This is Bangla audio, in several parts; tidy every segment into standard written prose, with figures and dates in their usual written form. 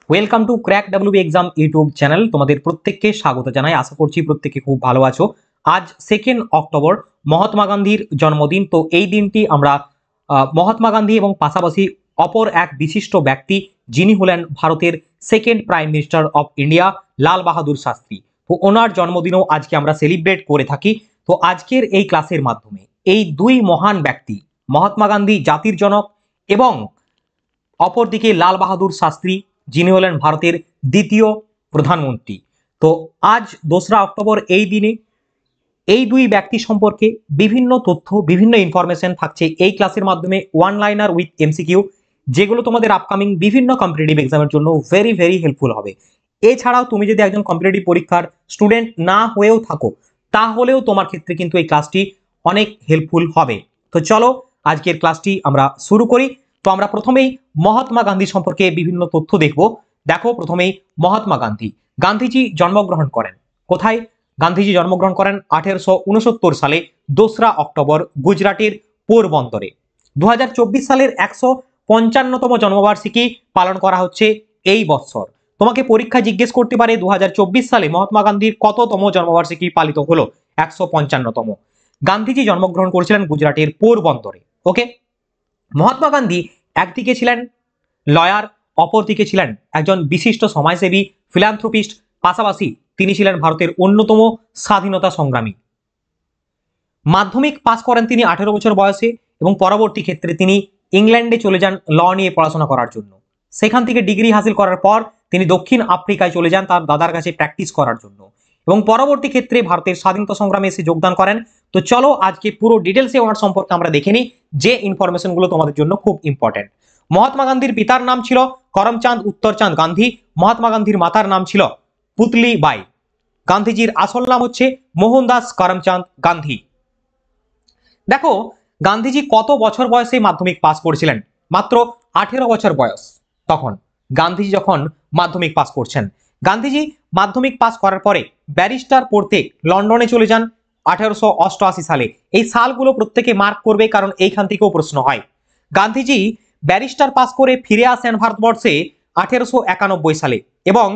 Welcome to crack WB exam YouTube channel. তোমাদের প্রত্যেককে স্বাগত জানাই। আশা করছি প্রত্যেকে খুব ভালো আছো। আজ 2 অক্টোবর মহাত্মা গান্ধীর জন্মদিন। তো এই দিনটি আমরা মহাত্মা গান্ধী এবং পাশাপাশি অপর এক বিশিষ্ট ব্যক্তি যিনি হলেন ভারতের second prime minister of India Lal Bahadur Shastri. তো ওনার জন্মদিনও আজকে আমরা সেলিব্রেট করে থাকি। তো আজকের এই ক্লাসের মাধ্যমে এই দুই মহান ব্যক্তি মহাত্মা গান্ধী জাতির জনক এবং অপরদিকে লাল বাহাদুর শাস্ত্রী যিনি হলেন ভারতের দ্বিতীয় প্রধানমন্ত্রী। তো আজ 2রা অক্টোবর এই দিনে এই দুই ব্যক্তি সম্পর্কে বিভিন্ন তথ্য বিভিন্ন ইনফরমেশন থাকছে এই ক্লাসের মাধ্যমে, ওয়ান লাইনার উইথ এমসিকিউ, যেগুলো তোমাদের আপকামিং বিভিন্ন কম্পিটিটিভ এক্সামের জন্য ভেরি ভেরি হেল্পফুল হবে। এছাড়াও তুমি যদি একজন কম্পিটিটিভ পরীক্ষার স্টুডেন্ট না হয়েও থাকো তাহলেও তোমার ক্ষেত্রে কিন্তু এই ক্লাসটি অনেক হেল্পফুল হবে। তো চলো আজকের ক্লাসটি আমরা শুরু করি। তো আমরা প্রথমেই মহাত্মা গান্ধী সম্পর্কে বিভিন্ন তথ্য দেখব। দেখো, প্রথমেই মহাত্মা গান্ধী। গান্ধীজি জন্মগ্রহণ করেন কোথায়? গান্ধীজি জন্মগ্রহণ করেন 1869 সালে 2রা অক্টোবর গুজরাটের পোরবন্দরে। 2024 সালের 155তম জন্মবার্ষিকী পালন করা হচ্ছে এই বছর। তোমাকে পরীক্ষা জিজ্ঞেস করতে পারে 2024 সালে মহাত্মা গান্ধীর কততম জন্মবার্ষিকী পালিত হলো? 155তম। গান্ধীজি জন্মগ্রহণ করেছিলেন গুজরাটের পোরবন্দরে। ওকে, মহাত্মা গান্ধী একদিকে ছিলেন লয়ার, অপরদিকে ছিলেন একজন বিশিষ্ট সমাজসেবী, ফিলান্থ্রোপিস্ট, পাশাপাশি তিনি ছিলেন ভারতের অন্যতম স্বাধীনতা সংগ্রামী। মাধ্যমিক পাস করেন তিনি 18 বছর বয়সে এবং পরবর্তী ক্ষেত্রে তিনি ইংল্যান্ডে চলে যান ল নিয়ে পড়াশোনা করার জন্য। সেখান থেকে ডিগ্রি হাসিল করার পর তিনি দক্ষিণ আফ্রিকায় চলে যান তার দাদার কাছে প্র্যাকটিস করার জন্য এবং পরবর্তী ক্ষেত্রে ভারতের স্বাধীনতা সংগ্রামে এসে যোগদান করেন। তো চলো আজকে পুরো ডিটেলসে ওনার সম্পর্কে আমরা দেখে নিই, যে ইনফরমেশনগুলো তোমাদের জন্য খুব ইম্পর্টেন্ট। মহাত্মা গান্ধীর পিতার নাম ছিল করমচাঁদ উত্তরচাঁদ গান্ধী। মহাত্মা গান্ধীর মাতার নাম ছিল পুতলি বাই। গান্ধীজির আসল নাম হচ্ছে মোহনদাস করমচাঁদ গান্ধী। দেখো, গান্ধীজি কত বছর বয়সে মাধ্যমিক পাস করেছিলেন? মাত্র 18 বছর বয়স তখন গান্ধীজি যখন মাধ্যমিক পাস করছেন। গান্ধীজি মাধ্যমিক পাস করার পরে ব্যারিস্টার পড়তে লন্ডনে চলে যান 1888 সালে। এই সালগুলো প্রত্যেকে মার্ক করবে কারণ এইখান থেকেও প্রশ্ন হয়। গান্ধীজি ব্যারিস্টার পাস করে ফিরে আসেন ভারতবর্ষে 1891 সালে এবং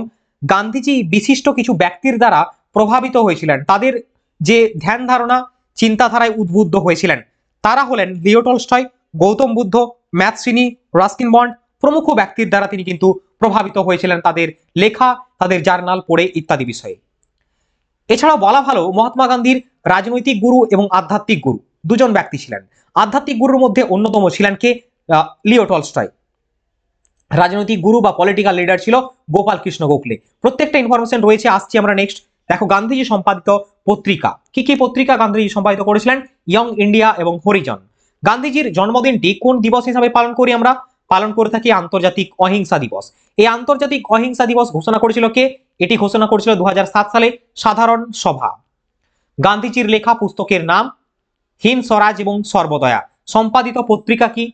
গান্ধীজি বিশিষ্ট কিছু ব্যক্তির দ্বারা প্রভাবিত হয়েছিলেন। তাদের যে ধ্যান ধারণা চিন্তাধারায় উদ্বুদ্ধ হয়েছিলেন তারা হলেন Leo Tolstoy, Gautam Buddha, Mazzini, Ruskin Bond প্রমুখ ব্যক্তির দ্বারা তিনি কিন্তু প্রভাবিত হয়েছিলেন, তাদের লেখা, তাদের জার্নাল পড়ে ইত্যাদি বিষয়ে। এছাড়াও বলা ভালো মহাত্মা গান্ধীর রাজনৈতিক গুরু এবং আধ্যাত্মিক গুরু দুজন ব্যক্তি ছিলেন। আধ্যাত্মিক গুরুর মধ্যে অন্যতম ছিলেন কে? Leo Tolstoy. রাজনৈতিক গুরু বা পলিটিক্যাল লিডার ছিল গোপাল কৃষ্ণ গোখলে। প্রত্যেকটা ইনফরমেশন রয়েছে, আসছি আমরা নেক্সট। দেখো, গান্ধীজি সম্পাদিত পত্রিকা কি কি পত্রিকা গান্ধীজি সম্পাদিত করেছিলেন? ইয়ং ইন্ডিয়া এবং হরিজন। গান্ধীজির জন্মদিনটি কোন দিবস হিসাবে পালন করি? আমরা পালন করে থাকি আন্তর্জাতিক অহিংসা দিবস। এই আন্তর্জাতিক অহিংসা দিবস ঘোষণা করেছিল কে? এটি ঘোষণা করেছিল 2007 সালে সাধারণ সভা। গান্ধীজির লেখা পুস্তকের নাম হিন্দ স্বরাজ এবং সর্বদয়া। সম্পাদিত পত্রিকা কি?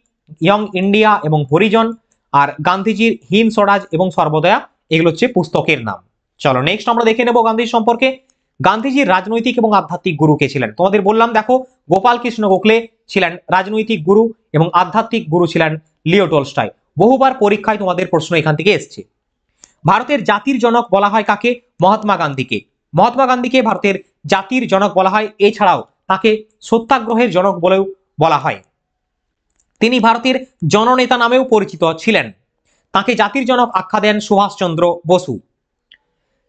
ইয়ং ইন্ডিয়া এবং হরিজন। আর গান্ধীজির হিন্দ স্বরাজ এবং সর্বদয়া এগুলো হচ্ছে পুস্তকের নাম। চলো নেক্সট আমরা দেখে নেব গান্ধীর সম্পর্কে। গান্ধীজির রাজনৈতিক এবং আধ্যাত্মিক গুরু কে ছিলেন? তোমাদের বললাম, দেখো, গোপাল কৃষ্ণ গোখলে ছিলেন রাজনৈতিক গুরু এবং আধ্যাত্মিক গুরু ছিলেন লিও টলস্টয়। বহুবার পরীক্ষায় তোমাদের প্রশ্ন এখান থেকে এসছে। ভারতের জাতির জনক বলা হয় কাকে? মহাত্মা গান্ধীকে। মহাত্মা গান্ধীকে ভারতের জাতির জনক বলা হয়। এছাড়াও তাকে সত্যাগ্রহের জনক বলেও বলা হয়। তিনি ভারতের জননেতা নামেও পরিচিত ছিলেন। তাকে জাতির জনক আখ্যা দেন সুভাষচন্দ্র বসু।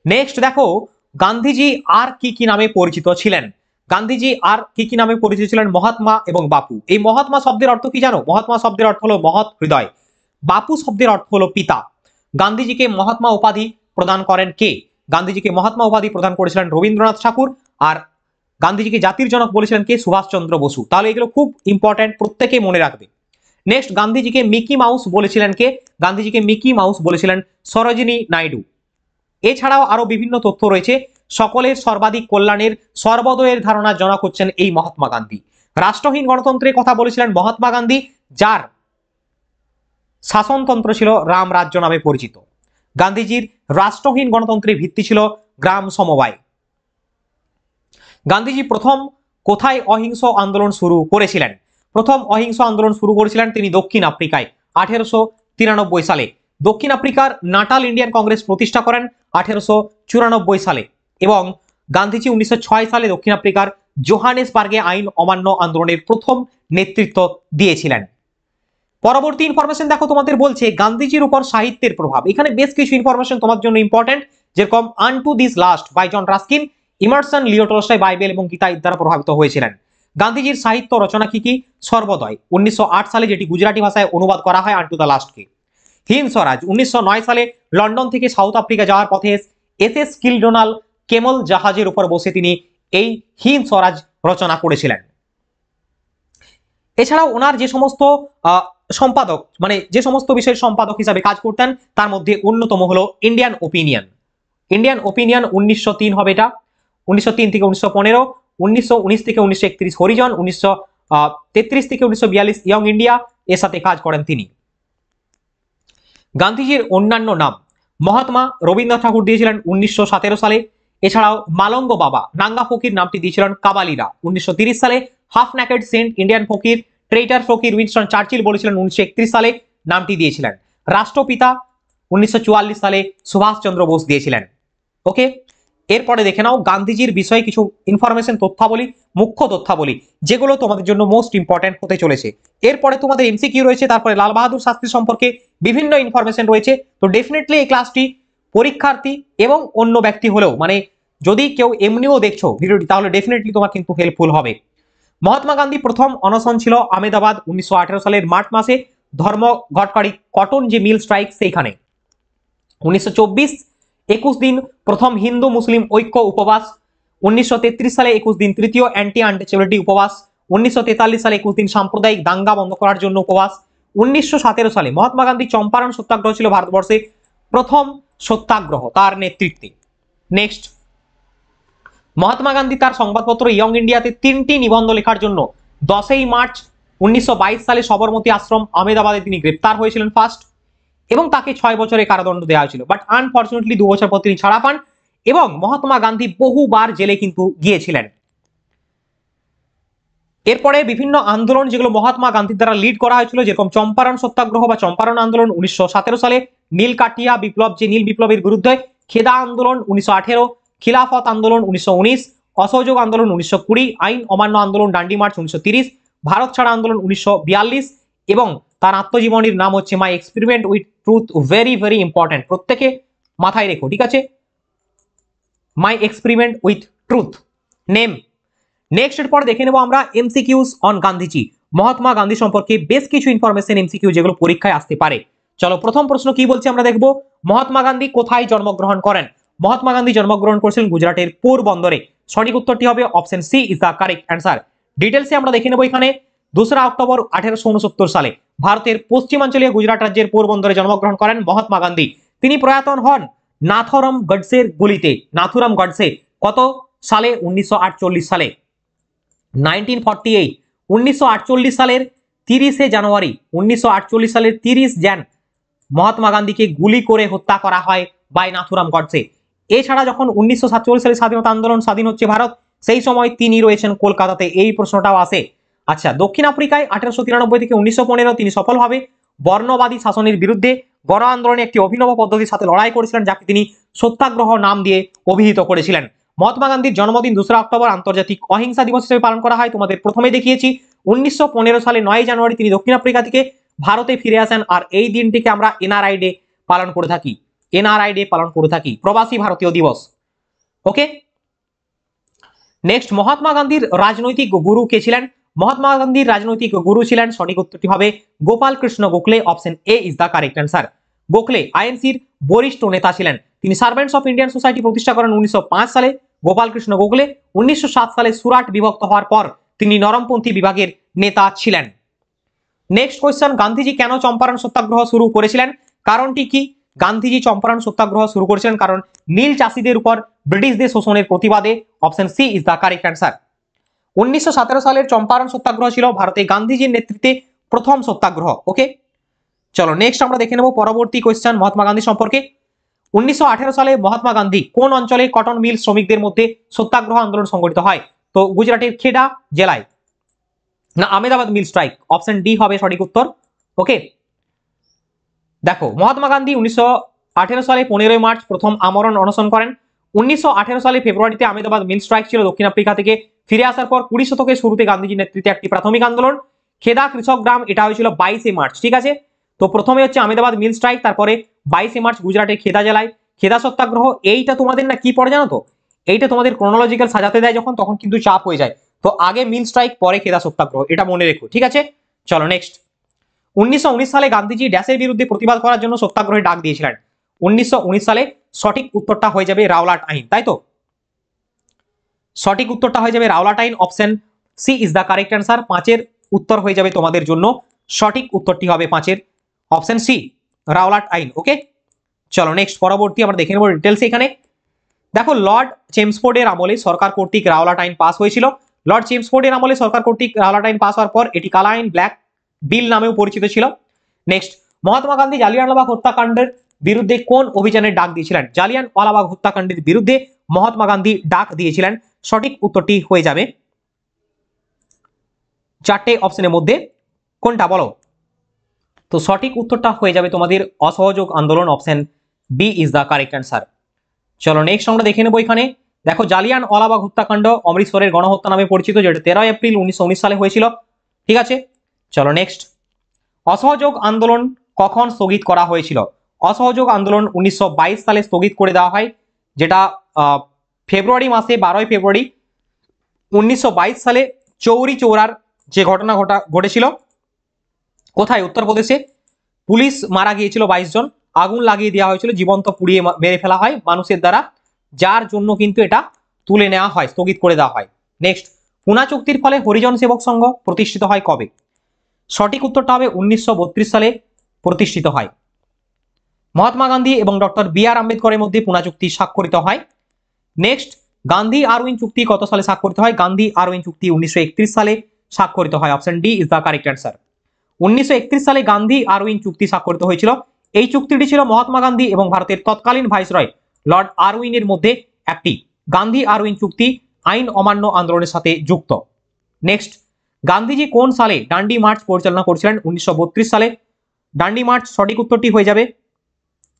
নেক্সট দেখো, গান্ধীজি আর কি কি নামে পরিচিত ছিলেন? গান্ধীজি আর কি কি নামে পরিচিত ছিলেন? মহাত্মা এবং বাপু। এই মহাত্মা শব্দের অর্থ কি জানো? মহাত্মা শব্দের অর্থ হলো মহৎ হৃদয়। বাপু শব্দের অর্থ হলো পিতা। গান্ধীজিকে মহাত্মা উপাধি প্রদান করেন কে? গান্ধীজিকে মহাত্মা উপাধি প্রদান করেছিলেন রবীন্দ্রনাথ ঠাকুর। আর গান্ধীজিকে জাতির জনক বলেছিলেন কে? সুভাষচন্দ্র বসু। তাহলে এগুলো খুব ইম্পর্টেন্ট, প্রত্যেকে মনে রাখবে। নেক্সট, গান্ধীজিকে মিকি মাউস বলেছিলেন কে? গান্ধীজিকে মিকি মাউস বলেছিলেন সরোজিনী নাইডু। এছাড়াও আরো বিভিন্ন তথ্য রয়েছে। সকলের সর্বাধিক কল্যাণের সর্বোদয়ের ধারণার জনক হচ্ছেন এই মহাত্মা গান্ধী। রাষ্ট্রহীন গণতন্ত্রের কথা বলেছিলেন মহাত্মা গান্ধী, যার শাসনতন্ত্র ছিল রাম রাজ্য নামে পরিচিত। গান্ধীজির রাষ্ট্রহীন গণতন্ত্রের ভিত্তি ছিল গ্রাম সমবায়। গান্ধীজি প্রথম কোথায় অহিংস আন্দোলন শুরু করেছিলেন? প্রথম অহিংস আন্দোলন শুরু করেছিলেন তিনি দক্ষিণ আফ্রিকায় 1893 সালে। দক্ষিণ আফ্রিকার নাটাল ইন্ডিয়ান কংগ্রেস প্রতিষ্ঠা করেন 1894 সালে এবং গান্ধীজি 1906 সালে দক্ষিণ আফ্রিকার জোহানেসবার্গে আইন অমান্য আন্দোলনের প্রথম নেতৃত্ব দিয়েছিলেন। পরবর্তী ইনফরমেশন দেখো, তোমাদের বলছে গান্ধীজির উপর সাহিত্যের প্রভাব। এখানে বেশ কিছু ইনফরমেশন তোমার জন্য ইম্পর্টেন্ট, যেরকম unto this last by John Ruskin, Emerson, Leo Tolstoy Bible এবং গীতা দ্বারা প্রভাবিত হয়েছিলেন। গান্ধীজির সাহিত্য রচনা কি কি? সর্বদয় 1908 সালে, যেটি গুজরাটি ভাষায় অনুবাদ করা হয় আনটু দ্য লাস্টকে। হিন্দ স্বরাজ 1909 সালে লন্ডন থেকে সাউথ আফ্রিকা যাওয়ার পথে এসএস কিলডোনাল কেমল জাহাজের উপর বসে তিনি এই হিন্দ স্বরাজ রচনা করেছিলেন। এছাড়াও ওনার যে সমস্ত সম্পাদক, মানে যে সমস্ত বিষয়ের সম্পাদক হিসাবে কাজ করতেন তার মধ্যে অন্যতম হলো ইন্ডিয়ান ওপিনিয়ন। ইন্ডিয়ান ওপিনিয়ন 1903 হবে, এটা 1903 থেকে 1915, 1919 থেকে 1931 হরিজন, 1933 থেকে 1942 ইয়ং ইন্ডিয়া, এর সাথে কাজ করেন তিনি। গান্ধীজির অন্যান্য নাম মহাত্মা রবীন্দ্রনাথ ঠাকুর দিয়েছিলেন 1917 সালে। এছাড়াও মালঙ্গ বাবা নাঙ্গা ফকির নামটি দিয়েছিলেন কাবালিরা 1930 সালে। হাফ ন্যাকেড সেন্ট ইন্ডিয়ান ফকির ট্রেইটার ফকির উইনস্টন চার্চিল বলেছিলেন 1931 সালে, নামটি দিয়েছিলেন। রাষ্ট্রপিতা 1944 সালে সুভাষচন্দ্র বোস দিয়েছিলেন। ওকে, এরপরে দেখে নাও গান্ধীজির বিষয়ে কিছু ইনফরমেশন, তথ্যাবলী, মুখ্য তথ্যাবলী, যেগুলো তোমাদের জন্য মোস্ট ইম্পর্টেন্ট হতে চলেছে। এরপরে তোমাদের এমসিকিউ রয়েছে, তারপরে লাল বাহাদুর শাস্ত্রী সম্পর্কে বিভিন্ন ইনফরমেশন রয়েছে। তো ডেফিনেটলি এই ক্লাসটি পরীক্ষার্থী এবং অন্য ব্যক্তি হলেও, মানে যদি কেউ এমনিও দেখছো ভিডিওটি, তাহলে ডেফিনেটলি তোমার কিন্তু হেল্পফুল হবে। মহাত্মা গান্ধী প্রথম অনশন ছিল আহমেদাবাদ 1918 সালের মার্চ মাসে, ধর্মঘটকারী কটন যে মিল স্ট্রাইক সেইখানে। 1924-21 দিন প্রথম হিন্দু মুসলিম ঐক্য উপবাস। 1933 সালে 21 দিন তৃতীয় অ্যান্টি আনটাচেবিলিটি উপবাস। 1943 সালে 21 দিন সাম্প্রদায়িক দাঙ্গা বন্ধ করার জন্য উপবাস। 1917 সালে মহাত্মা গান্ধী চম্পারণ সত্যাগ্রহ ছিল ভারতবর্ষে প্রথম সত্যাগ্রহ, তার নেতৃত্বে। নেক্সট, মহাত্মা গান্ধী তার সংবাদপত্র ইয়ং ইন্ডিয়াতে 3টি নিবন্ধ লেখার জন্য 10ই মার্চ 1922 সালে সবরমতী আশ্রম আহমেদাবাদে তিনি গ্রেপ্তার হয়েছিলেন ফার্স্ট, এবং তাকে 6 বছরের কারাদণ্ড দেওয়া হয়েছিল। বাট আনফরচুনেটলি 2 বছর পর তিনি ছাড়া পান এবং মহাত্মা গান্ধী বহুবার জেলে কিন্তু গিয়েছিলেন। এরপরে বিভিন্ন আন্দোলন যেগুলো মহাত্মা গান্ধীর দ্বারা লিড করা হয়েছিল, যেরকম চম্পারণ সত্যাগ্রহ বা চম্পারণ আন্দোলন 1917 সালে, নীলকাঠিয়া বিপ্লব যে নীল বিপ্লবের বিরুদ্ধে, খেদা আন্দোলন 1918, খিলাফত আন্দোলন 1919, অসহযোগ আন্দোলন 1920, আইন অমান্য আন্দোলন ডান্ডি মার্চ 1930, ভারত ছাড়া আন্দোলন 1942 এবং তার আত্মজীবনীর নাম হচ্ছে মাই experiment with truth. Very very important, প্রত্যেকে মাথায় রেখো, ঠিক আছে? মাই experiment with truth name. Next এর পর দেখে নেব আমরা এমসিকিউস অন গান্ধীজি। মহাত্মা গান্ধী সম্পর্কে বেশ কিছু ইনফরমেশন এমসিকিউ যেগুলো পরীক্ষায় আসতে পারে। চলো প্রথম প্রশ্ন কি বলছে আমরা দেখব। মহাত্মা গান্ধী কোথায় জন্মগ্রহণ করেন? মহাত্মা গান্ধী জন্মগ্রহণ করেছিলেন গুজরাটের পোরবন্দরে। সঠিক উত্তরটি হবে option C is the correct answer. ডিটেলসে আমরা দেখে নেব এখানে। 2 অক্টোবর 1869 সালে ভারতের পশ্চিমাঞ্চলীয় গুজরাট রাজ্যের পোরবন্দরে জন্মগ্রহণ করেন মহাত্মা গান্ধী। তিনি প্রয়াত হন নাথুরাম গডসের গুলিতে। নাথুরাম গডসে কত সালে? 1948 সালে, 1948। 1948 সালের 30শে জানুয়ারি, 1948 সালের 30 jan মহাত্মা গান্ধীকে গুলি করে হত্যা করা হয় বাই নাথুরাম গডসে। এছাড়া যখন 1947 সালে স্বাধীনতা আন্দোলন স্বাধীন হচ্ছে ভারত, সেই সময় তিনি রয়েছেন কলকাতাতে, এই প্রশ্নটাও আসে। আচ্ছা, দক্ষিণ আফ্রিকায় 1893 থেকে 1915 তিনি সফলভাবে বর্ণবাদী শাসনের বিরুদ্ধে গণ আন্দোলনে একটি অভিনব পদ্ধতির সাথে লড়াই করেছিলেন, যাকে তিনি সত্যাগ্রহ নাম দিয়ে অভিহিত করেছিলেন। মহাত্মা গান্ধীর জন্মদিন 2 অক্টোবর আন্তর্জাতিক অহিংসা দিবস হিসেবে পালন করা হয়। তোমাদের প্রথমে দেখিয়েছি 1915 সালে 9 জানুয়ারি তিনি দক্ষিণ আফ্রিকা থেকে ভারতে ফিরে আসেন, আর এই দিনটিকে আমরা এনআরআই ডে পালন করে থাকি। এনআরআই ডে পালন করে থাকি, প্রবাসী ভারতীয় দিবস। ওকে, নেক্সট, মহাত্মা গান্ধীর রাজনৈতিক গুরু কে ছিলেন? মহাত্মা গান্ধীর রাজনৈতিক গুরু ছিলেন, সঠিক উত্তরটি হবে Gopal Krishna Gokhale. Option A is the correct answer. Gokhale আইএনসির বরিষ্ঠ নেতা ছিলেন। তিনি সার্ভেন্টস অফ ইন্ডিয়ান সোসাইটি প্রতিষ্ঠা করেন 1905 সালে। গোপাল কৃষ্ণ গোখলে 1907 সালে সুরাট বিভক্ত হওয়ার পর তিনি নরমপন্থী বিভাগের নেতা ছিলেন। নেক্সট কোয়েশ্চেন, গান্ধীজি কেন চম্পারণ সত্যাগ্রহ শুরু করেছিলেন? কারণটি কি? গান্ধীজি চম্পারণ সত্যাগ্রহ শুরু করেছিলেন কারণ নীল চাষীদের উপর ব্রিটিশদের শোষণের প্রতিবাদে। Option C is the correct answer. 1917 সালের চম্পারণ সত্যাগ্রহ ছিল ভারতে গান্ধীজির নেতৃত্বে প্রথম সত্যাগ্রহ। ওকে, চলো নেক্সট আমরা দেখে নেব পরবর্তী কোয়েশ্চেন মহাত্মা গান্ধী সম্পর্কে। 1918 সালে মহাত্মা গান্ধী কোন অঞ্চলে কটন মিল শ্রমিকদের মধ্যে সত্যাগ্রহ আন্দোলন সংগঠিত হয়? তো গুজরাটের খেডা জেলায়, না আহমেদাবাদ মিল স্ট্রাইক। অপশন ডি হবে সঠিক উত্তর। ওকে, দেখো মহাত্মা গান্ধী 1918 সালে 15 মার্চ প্রথম আমরণ অনশন করেন। 1918 সালে ফেব্রুয়ারিতে আহমেদাবাদ মিল স্ট্রাইক ছিল। দক্ষিণ আফ্রিকা থেকে ফিরে আসার পর 20 শতকের শুরুতে গান্ধীজির নেতৃত্বে একটি প্রাথমিক আন্দোলন খেদা কৃষক গ্রাম, এটা হয়েছিল 22 মার্চ। ঠিক আছে, তো প্রথমে হচ্ছে আহমেদাবাদ মিল স্ট্রাইক, তারপরে 22 মার্চ গুজরাটের খেদা জেলায় খেদা সত্যাগ্রহ। এইটা তোমাদের না কি পড়ে জানো তো, এইটা তোমাদের ক্রোনোলজিক্যাল সাজাতে দেয় যখন, তখন কিন্তু চাপ হয়ে যায়। তো আগে মিল স্ট্রাইক পরে খেদা সত্যাগ্রহ, এটা মনে রেখো। ঠিক আছে, চলো নেক্সট। 1919 সালে গান্ধীজি ড্যাশের বিরুদ্ধে প্রতিবাদ করার জন্য সত্যাগ্রহে ডাক দিয়েছিলেন। 1919 সালে সঠিক উত্তরটা হয়ে যাবে রাওলাট আইন, তাই তো? সঠিক উত্তরটা হয়ে যাবে রাওলাট আইন, option C is the correct answer. 5-এর উত্তর হয়ে যাবে তোমাদের জন্য, সঠিক উত্তরটি হবে 5-এর অপশন সি, রাওলাট আইন। ওকে, চলো নেক্সট, পরবর্তী আমরা দেখে নেব ডিটেলস। এখানে দেখো লর্ড চেমসফোর্ডের আমলে সরকার কর্তৃক রাওলাট আইন পাস হয়েছিল। লর্ড চেমসফোর্ডের আমলে সরকার কর্তৃক রাওলাট আইন পাস হওয়ার পর এটি কালা আইন, ব্ল্যাক বিল নামেও পরিচিত ছিল। নেক্সট, মহাত্মা গান্ধী জালিয়ানওয়ালাবাগ হত্যাকাণ্ডের বিরুদ্ধে কোন অভিযানের ডাক দিয়েছিলেন? জালিয়ানওয়ালাবাগ হত্যাকাণ্ডের বিরুদ্ধে মহাত্মা গান্ধী ডাক দিয়েছিলেন। সঠিক উত্তরটি হয়ে যাবে 4টে অপশনের মধ্যে কোনটা বলো? তো সঠিক উত্তরটা হয়ে যাবে তোমাদের অসহযোগ আন্দোলন, option B is the correct answer. চলো নেক্সট আমরা দেখে নেবো। এখানে দেখো জালিয়ানওয়ালাবাগ হত্যাকাণ্ড অমৃতসরের গণহত্যা নামে পরিচিত, যেটা 13 এপ্রিল 1919 সালে হয়েছিল। ঠিক আছে, চলো নেক্সট। অসহযোগ আন্দোলন কখন স্থগিত করা হয়েছিল? অসহযোগ আন্দোলন 1922 সালে স্থগিত করে দেওয়া হয়, যেটা ফেব্রুয়ারি মাসে 12 ফেব্রুয়ারি 1922 সালে চৌরি চৌরার যে ঘটনা ঘটেছিল, কোথায়? উত্তরপ্রদেশে। পুলিশ মারা গিয়েছিল 22 জন, আগুন লাগিয়ে দেওয়া হয়েছিল, জীবন্ত পুড়িয়ে মেরে ফেলা হয় মানুষের দ্বারা, যার জন্য কিন্তু এটা তুলে নেওয়া হয়, স্থগিত করে দেওয়া হয়। নেক্সট, পুনা চুক্তির ফলে হরিজন সেবক সংঘ প্রতিষ্ঠিত হয় কবে? সঠিক উত্তরটা হবে 1932 সালে প্রতিষ্ঠিত হয়। মহাত্মা গান্ধী এবং ডক্টর বি আর আম্বেদকরের মধ্যে পুনা চুক্তি স্বাক্ষরিত হয়। নেক্সট, গান্ধী আরউইন চুক্তি কত সালে স্বাক্ষরিত হয়? গান্ধী আরউইন চুক্তি 1931 সালে স্বাক্ষরিত হয়, option D is the correct answer. 1931 সালে গান্ধী আরউইন চুক্তি স্বাক্ষরিত হয়েছিল। এই চুক্তিটি ছিল মহাত্মা গান্ধী এবং ভারতের তৎকালীন ভাইসরয় লর্ড আরউইনের মধ্যে একটি। গান্ধী আরউইন চুক্তি আইন অমান্য আন্দোলনের সাথে যুক্ত। নেক্সট, গান্ধীজি কোন সালে ডান্ডি মার্চ পরিচালনা করেছিলেন? 1932 সালে ডান্ডি মার্চ, সঠিক উত্তরটি হয়ে যাবে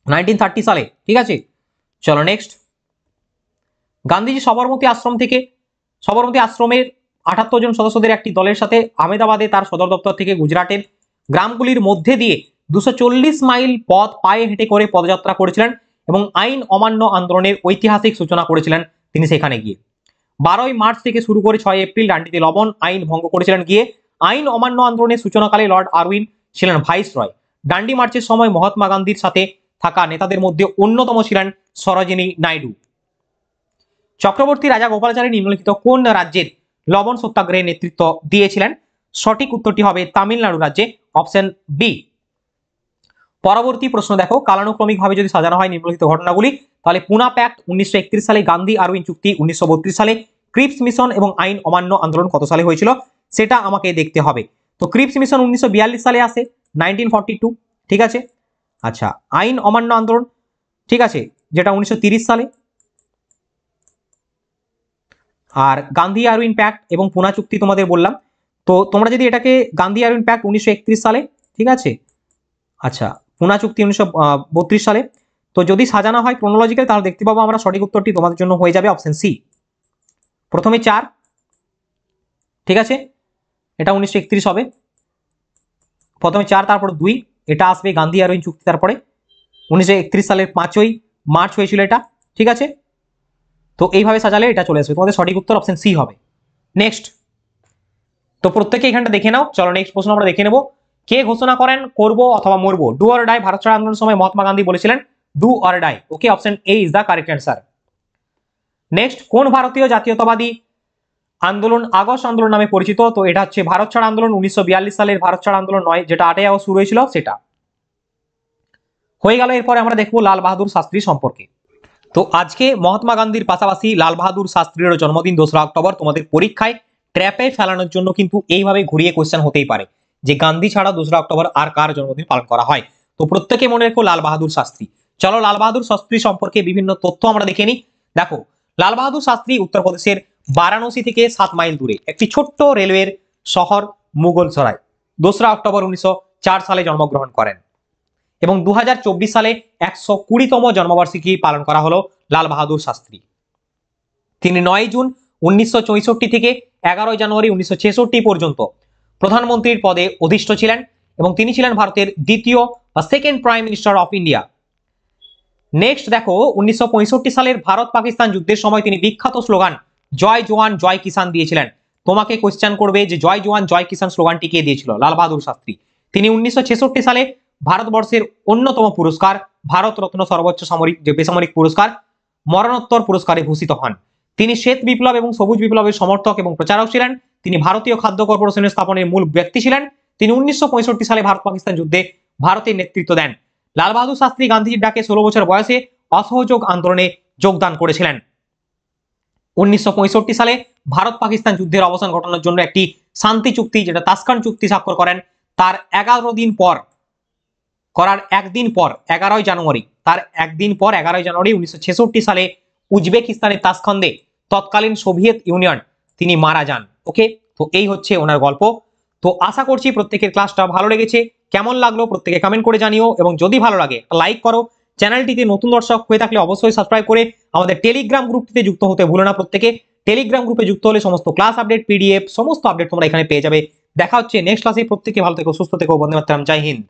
1930 সালে। ঠিক আছে, চলো নেক্সট। গান্ধীজি সবরমতী আশ্রমের 78 জন সদস্যদের একটি দলের সাথে আহমেদাবাদে তার সদর দপ্তর থেকে গুজরাটের গ্রামগুলির মধ্যে দিয়ে 240 মাইল পথ পায়ে হেঁটে করে পদযাত্রা করেছিলেন এবং আইন অমান্য আন্দোলনের ঐতিহাসিক সূচনা করেছিলেন তিনি সেখানে গিয়ে। 12 মার্চ থেকে শুরু করে 6 এপ্রিল ডান্ডিতে লবণ আইন ভঙ্গ করেছিলেন গিয়ে। আইন অমান্য আন্দোলনের সূচনাকালে লর্ড আরউইন ছিলেন ভাইসরয়। ডান্ডি মার্চের সময় মহাত্মা গান্ধীর সাথে থাকা নেতাদের মধ্যে অন্যতম ছিলেন সরোজিনী নাইডু। চক্রবর্তী রাজা গোপালাচারী নিম্নলিখিত কোন রাজ্যের লবণ সত্যাগ্রহের নেতৃত্ব দিয়েছিলেন? সঠিক উত্তরটি হবে তামিলনাড়ু রাজ্যে, অপশন বি। পরবর্তী প্রশ্ন দেখো, কালানুক্রমিকভাবে যদি সাজানো হয় নিম্নলিখিত ঘটনাগুলি, তাহলে পুনা প্যাক্ট 1931 সালে, গান্ধী আরউইন চুক্তি 1932 সালে, ক্রিপস মিশন এবং আইন অমান্য আন্দোলন কত সালে হয়েছিল সেটা আমাকে দেখতে হবে। তো ক্রিপস মিশন 1942 সালে আসে, 1942। ঠিক আছে, আচ্ছা, আইন অমান্য আন্দোলন, ঠিক আছে, যেটা 1930 সালে। আর গান্ধী আরউইন প্যাক্ট এবং পুনা চুক্তি তোমাদের বললাম। তো তোমরা যদি এটাকে গান্ধী আরউইন প্যাক্ট 1931 সালে, ঠিক আছে, আচ্ছা, পুনা চুক্তি 1932 সালে, তো যদি সাজানো হয় ক্রোনোলজিক্যাল তাহলে দেখতে পাবো আমরা সঠিক উত্তরটি তোমাদের জন্য হয়ে যাবে অপশন সি। প্রথমে 4, ঠিক আছে, এটা 1931 হবে, প্রথমে 4 তারপর 2, এটা আসবে গান্ধী আরউইন চুক্তি, তারপরে 1931 সালের 5ই মার্চ হয়েছিল এটা। ঠিক আছে, তো এইভাবে সাজালে এটা চলে আসবে, তোমাদের সঠিক উত্তর অপশন সি হবে। নেক্সট, তো প্রত্যেকে এখানটা দেখে নাও। চলো নেক্সট প্রশ্ন আমরা দেখে নেব। কে ঘোষণা করেন করব অথবা মরবো? ডু অর ডাই ভারত ছাড় আন্দোলনের সময় মহাত্মা গান্ধী বলেছিলেন do or die. Okay, option A is the correct answer. Next, কোন ভারতীয় জাতীয়তাবাদী আন্দোলন আগস্ট আন্দোলন নামে পরিচিত? তো এটা হচ্ছে ভারত ছাড় আন্দোলন, 1942 সালের ভারত ছাড় আন্দোলন নয়, যেটা 8 আগস্ট শুরু হয়েছিল সেটা হয়ে গেল। এরপরে আমরা দেখবো লাল বাহাদুর শাস্ত্রী সম্পর্কে। তো আজকে মহাত্মা গান্ধীর পাশাপাশি লাল বাহাদুর শাস্ত্রীর জন্মদিন 2রা অক্টোবর। তোমাদের পরীক্ষায় ট্র্যাপে ফেলানোর জন্য কিন্তু এইভাবে ঘুরিয়ে কোশ্চেন হতেই পারে যে গান্ধী ছাড়া 2রা অক্টোবর আর কার জন্মদিন পালন করা হয়। তো প্রত্যেকে মনে রেখো লাল বাহাদুর শাস্ত্রী। চলো লাল বাহাদুর শাস্ত্রী সম্পর্কে বিভিন্ন তথ্য আমরা দেখে নিই। দেখো, লাল বাহাদুর শাস্ত্রী উত্তরপ্রদেশের বারাণসী থেকে 7 মাইল দূরে একটি ছোট্ট রেলওয়ের শহর মুঘলসরাই 2রা অক্টোবর 1904 সালে জন্মগ্রহণ করেন। এবং 2024 সালে 120তম জন্মবার্ষিকী পালন করা হলো লাল বাহাদুর শাস্ত্রী। তিনি 9 জুন 1964 থেকে 11 জানুয়ারি 1966 পর্যন্ত প্রধানমন্ত্রীর পদে অধিষ্ঠ ছিলেন এবং তিনি ছিলেন ভারতের দ্বিতীয় বা second prime minister of India. Next দেখো, 1965 সালের ভারত পাকিস্তান যুদ্ধের সময় তিনি বিখ্যাত স্লোগান জয় জওয়ান জয় কিষান দিয়েছিলেন। তোমাকে কোশ্চেন করবে যে জয় জওয়ান জয় কিষান স্লোগানটি কে দিয়েছিল? লাল বাহাদুর শাস্ত্রী। তিনি 1966 সালে ভারতবর্ষের অন্যতম পুরস্কার ভারত রত্ন সর্বোচ্চ সামরিক যে বেসামরিক পুরস্কার মরণোত্তর পুরস্কারে ভূষিত হন। তিনি শ্বেত বিপ্লব এবং সবুজ বিপ্লবের সমর্থক এবং প্রচারক ছিলেন। তিনি ভারতীয় খাদ্য কর্পোরেশনের স্থাপনের মূল ব্যক্তি ছিলেন। তিনি 1965 সালে ভারত পাকিস্তান যুদ্ধে ভারতের নেতৃত্ব দেন। লাল বাহাদুর শাস্ত্রী গান্ধীজির ডাকে 16 বছর বয়সে অসহযোগ আন্দোলনে যোগদান করেছিলেন। 1965 সালে ভারত পাকিস্তান যুদ্ধের অবসান ঘটানোর জন্য একটি শান্তি চুক্তি যেটা তাসখান্দ চুক্তি স্বাক্ষর করেন। তার 11 দিন পর করার একদিন পর 11 জানুয়ারি 1966 সালে উজবেকিস্তানের তাসখান্দে তৎকালীন সোভিয়েত ইউনিয়ন তিনি মারা যান। ওকে, তো এই হচ্ছে ওনার গল্প। তো আশা করছি প্রত্যেকের ক্লাসটা ভালো লেগেছে। কেমন লাগলো প্রত্যেকে কমেন্ট করে জানিও এবং যদি ভালো লাগে লাইক করো। চ্যানেলটিতে নতুন দর্শক হয়ে থাকলে অবশ্যই সাবস্ক্রাইব করে আমাদের টেলিগ্রাম গ্রুপটিতে যুক্ত হতে ভুলো না। প্রত্যেকে টেলিগ্রাম গ্রুপে যুক্ত হলে সমস্ত ক্লাস আপডেট, পিডিএফ সমস্ত আপডেট তোমরা এখানে পেয়ে যাবে। দেখা হচ্ছে নেক্সট ক্লাসে। প্রত্যেকে ভালো থেকো, সুস্থ থেকো, বন্দে মাতরম, জয় হিন্দ।